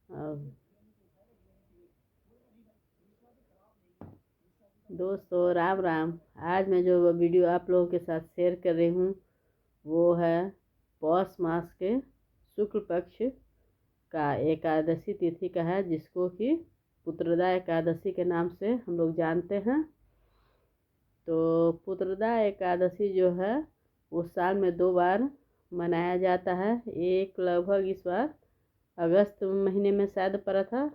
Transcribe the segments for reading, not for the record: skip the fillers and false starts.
अब दोस्तों राम राम। आज मैं जो वीडियो आप लोगों के साथ शेयर कर रही हूँ वो है पौष मास के शुक्ल पक्ष का एकादशी तिथि का है, जिसको कि पुत्रदा एकादशी के नाम से हम लोग जानते हैं। तो पुत्रदा एकादशी जो है वो साल में 2 बार मनाया जाता है। एक लगभग इस बार अगस्त महीने में शायद पड़ा था,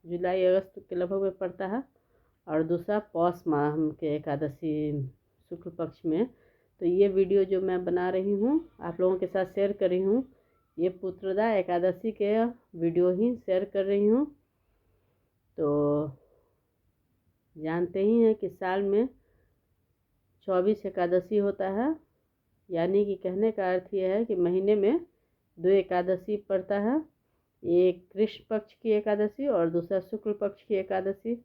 जुलाई अगस्त के लगभग में पड़ता है, और दूसरा पौष माह के एकादशी शुक्ल पक्ष में। तो ये वीडियो जो मैं बना रही हूँ आप लोगों के साथ शेयर कर रही हूँ, ये पुत्रदा एकादशी के वीडियो ही शेयर कर रही हूँ। तो जानते ही हैं कि साल में 24 एकादशी होता है, यानी कि कहने का अर्थ ये है कि महीने में 2 एकादशी पड़ता है, एक कृष्ण पक्ष की एकादशी और दूसरा शुक्ल पक्ष की एकादशी।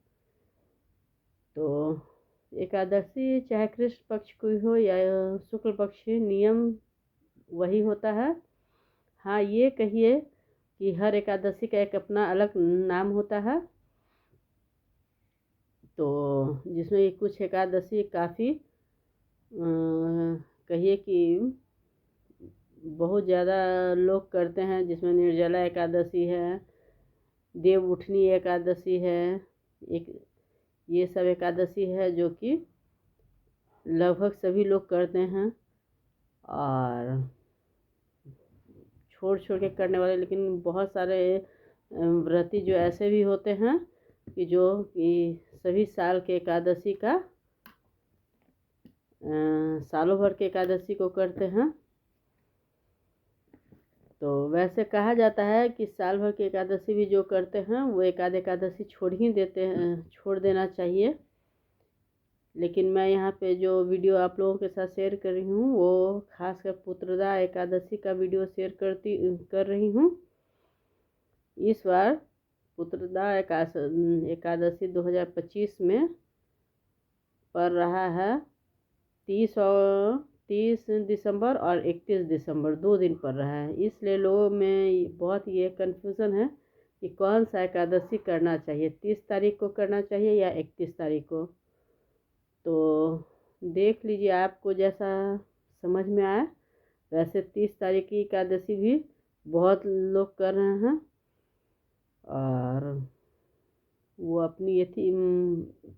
तो एकादशी चाहे कृष्ण पक्ष की हो या शुक्ल पक्ष, नियम वही होता है। हाँ, ये कहिए कि हर एकादशी का एक अपना अलग नाम होता है। तो जिसमें कुछ एकादशी काफ़ी कहिए कि बहुत ज़्यादा लोग करते हैं, जिसमें निर्जला एकादशी है, देव उठनी एकादशी है, एक ये सब एकादशी है जो कि लगभग सभी लोग करते हैं। और छोड़ छोड़ के करने वाले, लेकिन बहुत सारे व्रती जो ऐसे भी होते हैं कि जो कि सभी साल के एकादशी का सालों भर के एकादशी को करते हैं। तो वैसे कहा जाता है कि साल भर की एकादशी भी जो करते हैं वो एकादशी छोड़ देना चाहिए। लेकिन मैं यहाँ पे जो वीडियो आप लोगों के साथ शेयर कर रही हूँ वो खासकर पुत्रदा एकादशी का वीडियो शेयर कर रही हूँ। इस बार पुत्रदा एकादशी 2025 में पड़ रहा है 30 दिसंबर और 31 दिसंबर, 2 दिन पड़ रहा है। इसलिए लोगों में बहुत ये कन्फ्यूज़न है कि कौन सा एकादशी करना चाहिए, 30 तारीख को करना चाहिए या 31 तारीख को। तो देख लीजिए, आपको जैसा समझ में आए। वैसे 30 तारीख की एकादशी भी बहुत लोग कर रहे हैं, और वो अपनी ये थी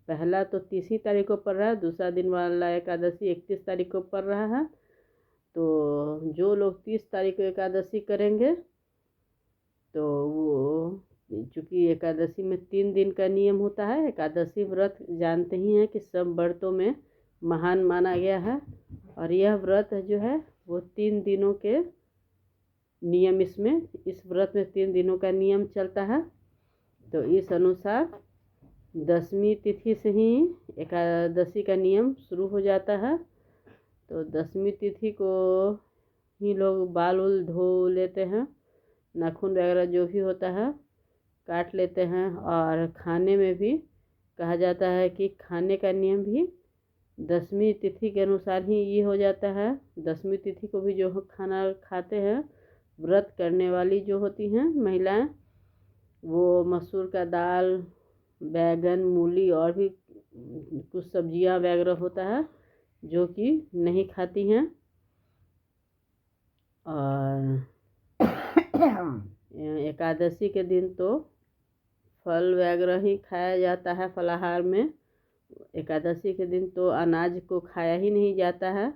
पहला तो 30 तारीख को पड़ रहा है, दूसरा दिन वाला एकादशी 31 तारीख को पड़ रहा है। तो जो लोग 30 तारीख को एकादशी करेंगे तो वो, चूँकि एकादशी में 3 दिन का नियम होता है, एकादशी व्रत जानते ही हैं कि सब व्रतों में महान माना गया है, और यह व्रत जो है वो 3 दिनों के नियम इस व्रत में 3 दिनों का नियम चलता है। तो इस अनुसार 10वीं तिथि से ही एकादशी का नियम शुरू हो जाता है। तो 10वीं तिथि को ही लोग बाल उल धो लेते हैं, नाखून वगैरह जो भी होता है काट लेते हैं। और खाने में भी कहा जाता है कि खाने का नियम भी 10वीं तिथि के अनुसार ही ये हो जाता है। 10वीं तिथि को भी जो खाना खाते हैं व्रत करने वाली जो होती हैं महिलाएं, वो मसूर का दाल, बैगन, मूली और भी कुछ सब्जियां वगैरह होता है जो कि नहीं खाती हैं। और एकादशी के दिन तो फल वगैरह ही खाया जाता है फलाहार में। एकादशी के दिन तो अनाज को खाया ही नहीं जाता है,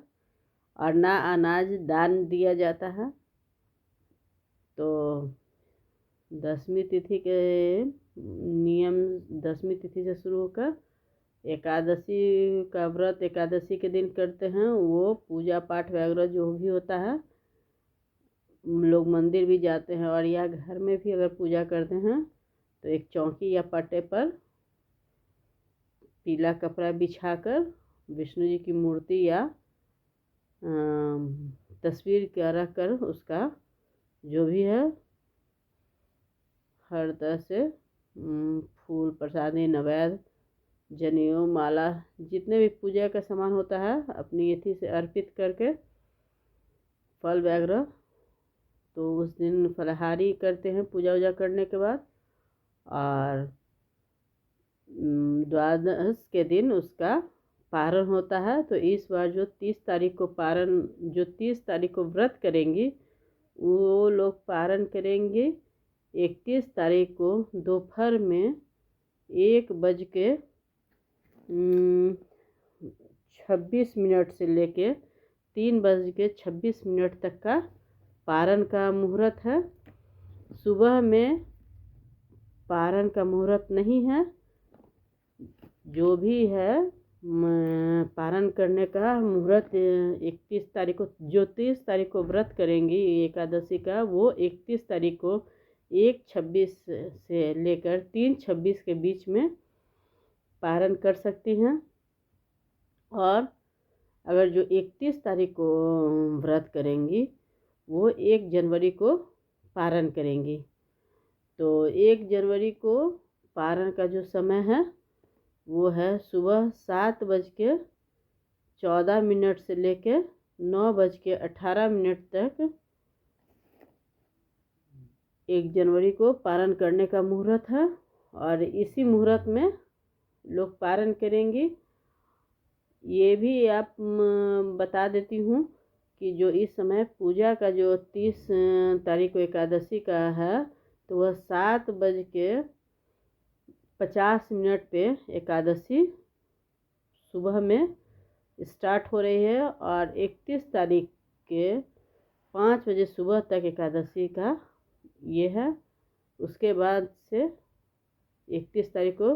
और ना अनाज दान दिया जाता है। तो 10वीं तिथि के नियम 10वीं तिथि से शुरू होकर एकादशी का व्रत एकादशी के दिन करते हैं। वो पूजा पाठ वगैरह जो भी होता है, लोग मंदिर भी जाते हैं, और या घर में भी अगर पूजा करते हैं तो एक चौकी या पट्टे पर पीला कपड़ा बिछाकर विष्णु जी की मूर्ति या तस्वीर का रख कर उसका जो भी है हर तरह से फूल, प्रसादी, नैवेद्य, जनेऊ, माला, जितने भी पूजा का सामान होता है अपनी यथी से अर्पित करके फल वगैरह तो उस दिन फलाहारी करते हैं पूजा वूजा करने के बाद। और द्वादश के दिन उसका पारण होता है। तो इस बार जो 30 तारीख को जो 30 तारीख को व्रत करेंगी वो लोग पारण करेंगे 31 तारीख को दोपहर में 1:26 से लेके 3:26 तक का पारण का मुहूर्त है। सुबह में पारण का मुहूर्त नहीं है। जो भी है पारण करने का मुहूर्त 31 तारीख को, जो 30 तारीख को व्रत करेंगी एकादशी का, वो 31 तारीख को 1:26 से लेकर 3:26 के बीच में पारण कर सकती हैं। और अगर जो 31 तारीख को व्रत करेंगी वो 1 जनवरी को पारण करेंगी। तो 1 जनवरी को पारण का जो समय है वो है सुबह 7:14 से लेकर 9:18 तक 1 जनवरी को पारण करने का मुहूर्त है। और इसी मुहूर्त में लोग पारण करेंगे। ये भी आप बता देती हूँ कि जो इस समय पूजा का जो 30 तारीख को एकादशी का है तो वह 7:50 पे एकादशी सुबह में स्टार्ट हो रही है। और 31 तारीख के 5 बजे सुबह तक एकादशी का ये है। उसके बाद से 31 तारीख को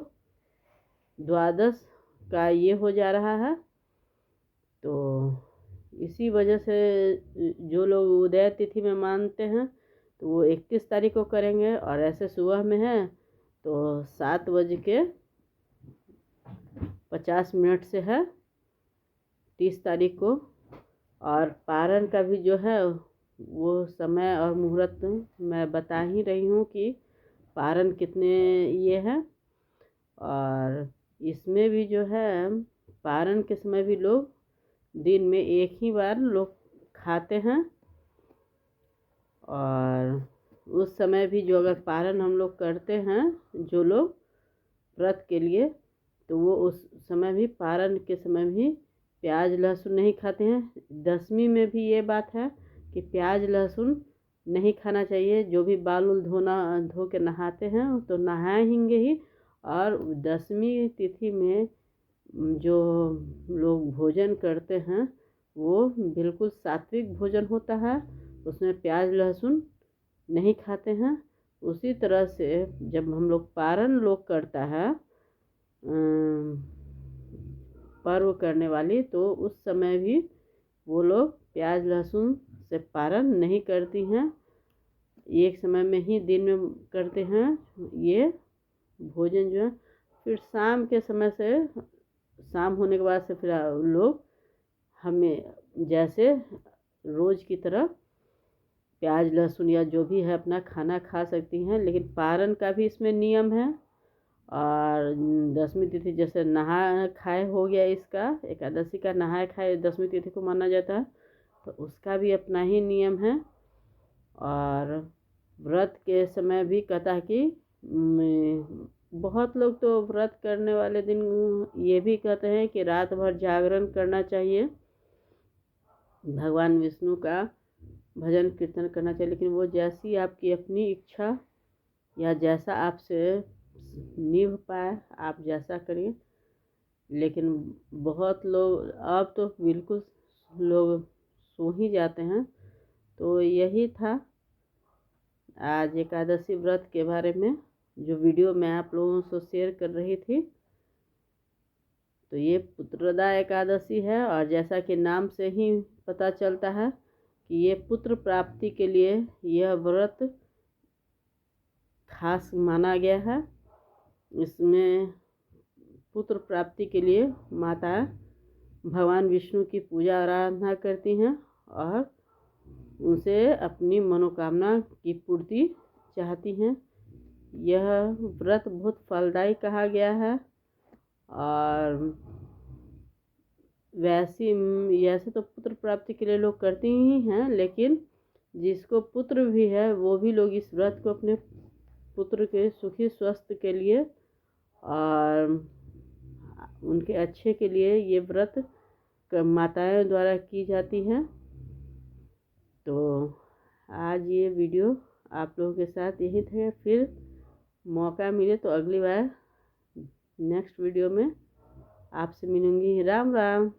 द्वादश का ये हो जा रहा है। तो इसी वजह से जो लोग उदय तिथि में मानते हैं तो वो 31 तारीख को करेंगे। और ऐसे सुबह में है तो 7:50 से है 30 तारीख को। और पारण का भी जो है वो समय और मुहूर्त मैं बता ही रही हूँ कि पारण कितने ये है। और इसमें भी जो है पारण के समय भी लोग दिन में एक ही बार लोग खाते हैं। और उस समय भी जो अगर पारण हम लोग करते हैं जो लोग व्रत के लिए, तो वो उस समय भी पारण के समय भी प्याज लहसुन नहीं खाते हैं। दशमी में भी ये बात है कि प्याज लहसुन नहीं खाना चाहिए। जो भी बाल उल धो के नहाते हैं तो नहाएंगे ही। और दशमी तिथि में जो लोग भोजन करते हैं वो बिल्कुल सात्विक भोजन होता है। उसमें प्याज लहसुन नहीं खाते हैं। उसी तरह से जब हम लोग पारण लोग करता है पर्व करने वाली, तो उस समय भी वो लोग प्याज लहसुन से पारण नहीं करती हैं। एक समय में ही दिन में करते हैं ये भोजन जो है। फिर शाम के समय से, शाम होने के बाद से फिर लोग हमें जैसे रोज़ की तरह प्याज लहसुन या जो भी है अपना खाना खा सकती हैं। लेकिन पारण का भी इसमें नियम है। और दशमी तिथि जैसे नहा खाए हो गया, इसका एकादशी का नहाए खाए दशमी तिथि को माना जाता है, तो उसका भी अपना ही नियम है। और व्रत के समय भी कहता है कि बहुत लोग तो व्रत करने वाले दिन ये भी कहते हैं कि रात भर जागरण करना चाहिए, भगवान विष्णु का भजन कीर्तन करना चाहिए। लेकिन वो जैसी आपकी अपनी इच्छा या जैसा आपसे निभ पाए आप जैसा करिए। लेकिन बहुत लोग अब तो बिल्कुल लोग सो ही जाते हैं। तो यही था आज एकादशी व्रत के बारे में जो वीडियो मैं आप लोगों से शेयर कर रही थी। तो ये पुत्रदा एकादशी है। और जैसा कि नाम से ही पता चलता है कि ये पुत्र प्राप्ति के लिए यह व्रत खास माना गया है। इसमें पुत्र प्राप्ति के लिए माता भगवान विष्णु की पूजा आराधना करती हैं और उनसे अपनी मनोकामना की पूर्ति चाहती हैं। यह व्रत बहुत फलदायी कहा गया है। और वैसे तो पुत्र प्राप्ति के लिए लोग करते ही हैं, लेकिन जिसको पुत्र भी है वो भी लोग इस व्रत को अपने पुत्र के सुखी स्वस्थ के लिए और उनके अच्छे के लिए ये व्रत माताओं द्वारा की जाती हैं। तो आज ये वीडियो आप लोगों के साथ यही थे। फिर मौका मिले तो अगली बार नेक्स्ट वीडियो में आपसे मिलूँगी। राम राम।